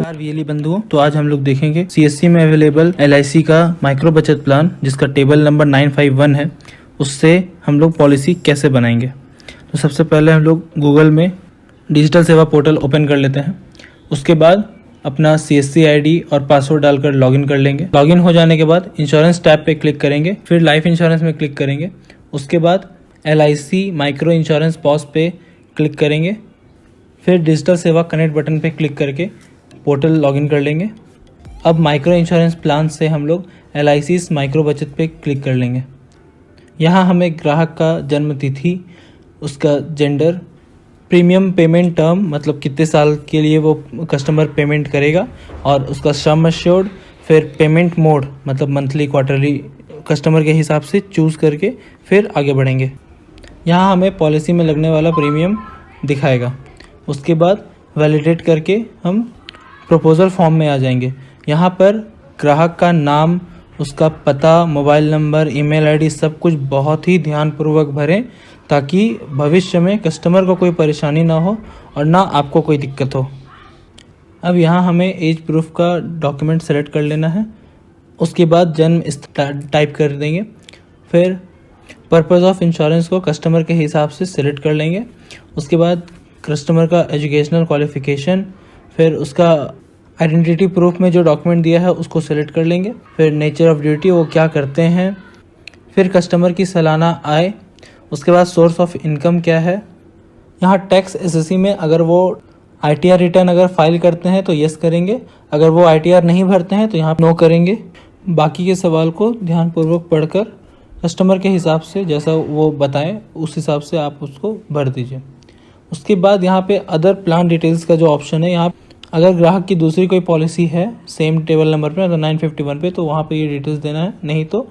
नमस्कार वीएलई बंधुओं। तो आज हम लोग देखेंगे सीएससी में अवेलेबल एलआईसी का माइक्रो बचत प्लान जिसका टेबल नंबर 951 है, उससे हम लोग पॉलिसी कैसे बनाएंगे। तो सबसे पहले हम लोग गूगल में डिजिटल सेवा पोर्टल ओपन कर लेते हैं। उसके बाद अपना सीएससी आईडी और पासवर्ड डालकर लॉगिन कर लेंगे। लॉगिन हो जाने के बाद इंश्योरेंस टैब पे क्लिक करेंगे, फिर लाइफ इंश्योरेंस में क्लिक करेंगे। उसके बाद एलआईसी माइक्रो इंश्योरेंस पॉज पे क्लिक करेंगे, फिर डिजिटल सेवा कनेक्ट बटन पे क्लिक करके पोर्टल लॉगिन कर लेंगे। अब माइक्रो इंश्योरेंस प्लान से हम लोग एलआईसी माइक्रो बचत पे क्लिक कर लेंगे। यहाँ हमें ग्राहक का जन्म तिथि, उसका जेंडर, प्रीमियम पेमेंट टर्म मतलब कितने साल के लिए वो कस्टमर पेमेंट करेगा, और उसका सम एश्योर्ड, फिर पेमेंट मोड मतलब मंथली क्वार्टरली कस्टमर के हिसाब से चूज़ करके फिर आगे बढ़ेंगे। यहाँ हमें पॉलिसी में लगने वाला प्रीमियम दिखाएगा। उसके बाद वैलिडेट करके हम प्रपोज़ल फॉर्म में आ जाएंगे। यहाँ पर ग्राहक का नाम, उसका पता, मोबाइल नंबर, ईमेल आईडी सब कुछ बहुत ही ध्यानपूर्वक भरें ताकि भविष्य में कस्टमर को कोई परेशानी ना हो और ना आपको कोई दिक्कत हो। अब यहाँ हमें एज प्रूफ का डॉक्यूमेंट सेलेक्ट कर लेना है। उसके बाद जन्म टाइप कर देंगे, फिर पर्पज़ ऑफ इंश्योरेंस को कस्टमर के हिसाब से सिलेक्ट कर लेंगे। उसके बाद कस्टमर का एजुकेशनल क्वालिफ़िकेशन, फिर उसका आइडेंटिटी प्रूफ में जो डॉक्यूमेंट दिया है उसको सेलेक्ट कर लेंगे। फिर नेचर ऑफ ड्यूटी, वो क्या करते हैं, फिर कस्टमर की सालाना आय, उसके बाद सोर्स ऑफ इनकम क्या है। यहाँ टैक्स एसएससी में अगर वो आईटीआर रिटर्न अगर फाइल करते हैं तो यस करेंगे, अगर वो आईटीआर नहीं भरते हैं तो यहाँ नो करेंगे। बाकी के सवाल को ध्यानपूर्वक पढ़कर कस्टमर के हिसाब से जैसा वो बताएं उस हिसाब से आप उसको भर दीजिए। उसके बाद यहाँ पे अदर प्लान डिटेल्स का जो ऑप्शन है, यहाँ अगर ग्राहक की दूसरी कोई पॉलिसी है सेम टेबल नंबर पे मतलब 951 पे, तो वहाँ पे ये डिटेल्स देना है। नहीं तो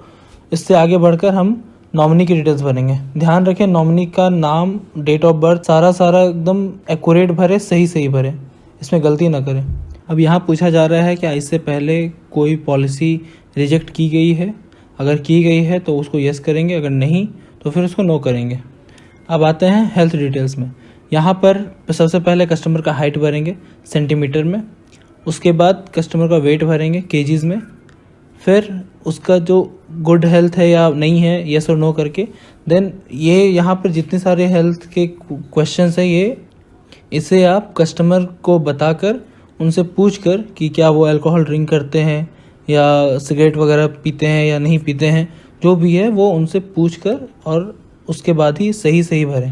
इससे आगे बढ़कर हम नॉमिनी की डिटेल्स भरेंगे। ध्यान रखें नॉमिनी का नाम, डेट ऑफ बर्थ सारा एकदम एक्यूरेट भरे, सही भरे, इसमें गलती ना करें। अब यहाँ पूछा जा रहा है कि इससे पहले कोई पॉलिसी रिजेक्ट की गई है, अगर की गई है तो उसको यस करेंगे, अगर नहीं तो फिर उसको नो करेंगे। अब आते हैं हेल्थ डिटेल्स में। यहाँ पर सबसे पहले कस्टमर का हाइट भरेंगे सेंटीमीटर में, उसके बाद कस्टमर का वेट भरेंगे केजीज में, फिर उसका जो गुड हेल्थ है या नहीं है यस और नो करके। देन ये यहाँ पर जितने सारे हेल्थ के क्वेश्चंस हैं इसे आप कस्टमर को बताकर उनसे पूछ कर कि क्या वो अल्कोहल ड्रिंक करते हैं या सिगरेट वगैरह पीते हैं या नहीं पीते हैं, जो भी है वो उनसे पूछ कर और उसके बाद ही सही भरें।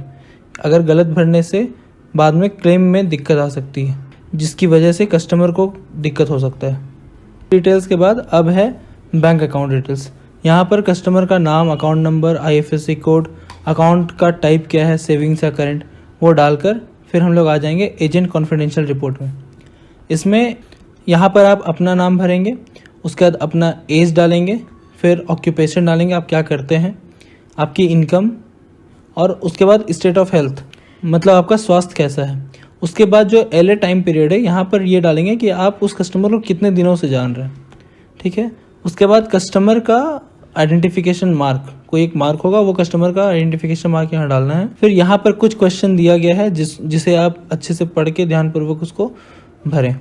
अगर गलत भरने से बाद में क्लेम में दिक्कत आ सकती है, जिसकी वजह से कस्टमर को दिक्कत हो सकता है। डिटेल्स के बाद अब है बैंक अकाउंट डिटेल्स। यहाँ पर कस्टमर का नाम, account number, IFSC code, account का टाइप क्या है, सेविंग्स या करंट, वो डालकर फिर हम लोग आ जाएंगे एजेंट कॉन्फिडेंशियल रिपोर्ट में। इसमें यहाँ पर आप अपना नाम भरेंगे, उसके बाद अपना एज डालेंगे, फिर ऑक्यूपेशन डालेंगे, आप क्या करते हैं, आपकी इनकम, और उसके बाद स्टेट ऑफ हेल्थ मतलब आपका स्वास्थ्य कैसा है। उसके बाद जो एलए टाइम पीरियड है यहाँ पर ये डालेंगे कि आप उस कस्टमर को कितने दिनों से जान रहे हैं, ठीक है। उसके बाद कस्टमर का आइडेंटिफिकेशन मार्क, कोई एक मार्क होगा, वो कस्टमर का आइडेंटिफिकेशन मार्क यहाँ डालना है। फिर यहाँ पर कुछ क्वेश्चन दिया गया है जिसे आप अच्छे से पढ़ के ध्यानपूर्वक उसको भरें।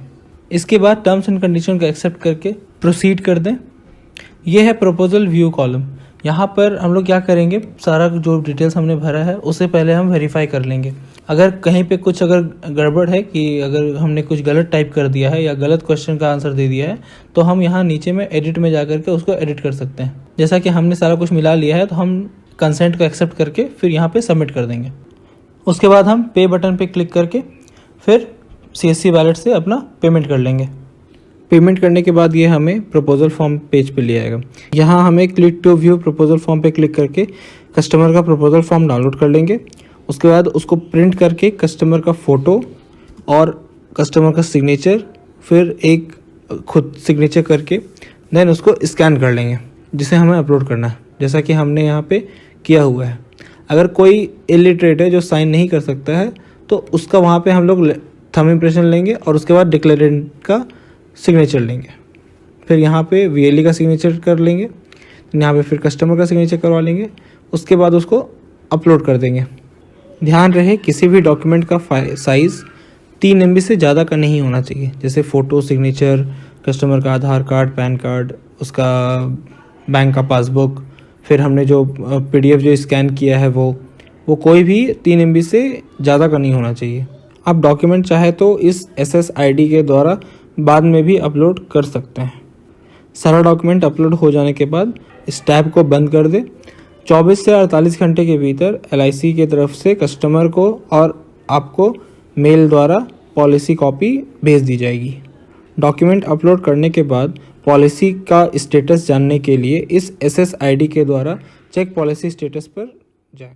इसके बाद टर्म्स एंड कंडीशन को एक्सेप्ट करके प्रोसीड कर दें। ये है प्रपोजल व्यू कॉलम। यहाँ पर हम लोग क्या करेंगे, सारा जो डिटेल्स हमने भरा है उसे पहले हम वेरीफाई कर लेंगे। अगर कहीं पे कुछ अगर गड़बड़ है कि अगर हमने कुछ गलत टाइप कर दिया है या गलत क्वेश्चन का आंसर दे दिया है तो हम यहाँ नीचे में एडिट में जा करके उसको एडिट कर सकते हैं। जैसा कि हमने सारा कुछ मिला लिया है तो हम कंसेंट को एक्सेप्ट करके फिर यहाँ पे सबमिट कर देंगे। उसके बाद हम पे बटन पे क्लिक करके फिर सीएससी वॉलेट से अपना पेमेंट कर लेंगे। पेमेंट करने के बाद ये हमें प्रपोजल फॉर्म पेज पे ले आएगा। यहाँ हमें click to view proposal form पे क्लिक करके कस्टमर का प्रपोजल फॉर्म डाउनलोड कर लेंगे। उसके बाद उसको प्रिंट करके कस्टमर का फ़ोटो और कस्टमर का सिग्नेचर, फिर एक खुद सिग्नेचर करके देन उसको स्कैन कर लेंगे, जिसे हमें अपलोड करना है जैसा कि हमने यहाँ पे किया हुआ है। अगर कोई इलिटरेट है जो साइन नहीं कर सकता है तो उसका वहाँ पे हम लोग थंब इम्प्रेशन लेंगे और उसके बाद डिक्लेरेंट का सिग्नेचर लेंगे। फिर यहाँ पे वीएलई का सिग्नेचर कर लेंगे, यहाँ पे फिर कस्टमर का सिग्नेचर करवा लेंगे। उसके बाद उसको अपलोड कर देंगे। ध्यान रहे किसी भी डॉक्यूमेंट का साइज़ 3 MB से ज़्यादा का नहीं होना चाहिए। जैसे फ़ोटो, सिग्नेचर, कस्टमर का आधार कार्ड, पैन कार्ड, उसका बैंक का पासबुक, फिर हमने जो PDF जो स्कैन किया है वो कोई भी 3 MB से ज़्यादा का नहीं होना चाहिए। आप डॉक्यूमेंट चाहे तो इस SSID के द्वारा बाद में भी अपलोड कर सकते हैं। सारा डॉक्यूमेंट अपलोड हो जाने के बाद इस टैब को बंद कर दें। 24 से 48 घंटे के भीतर LIC की तरफ से कस्टमर को और आपको मेल द्वारा पॉलिसी कॉपी भेज दी जाएगी। डॉक्यूमेंट अपलोड करने के बाद पॉलिसी का स्टेटस जानने के लिए इस SSID के द्वारा चेक पॉलिसी स्टेटस पर जाएं।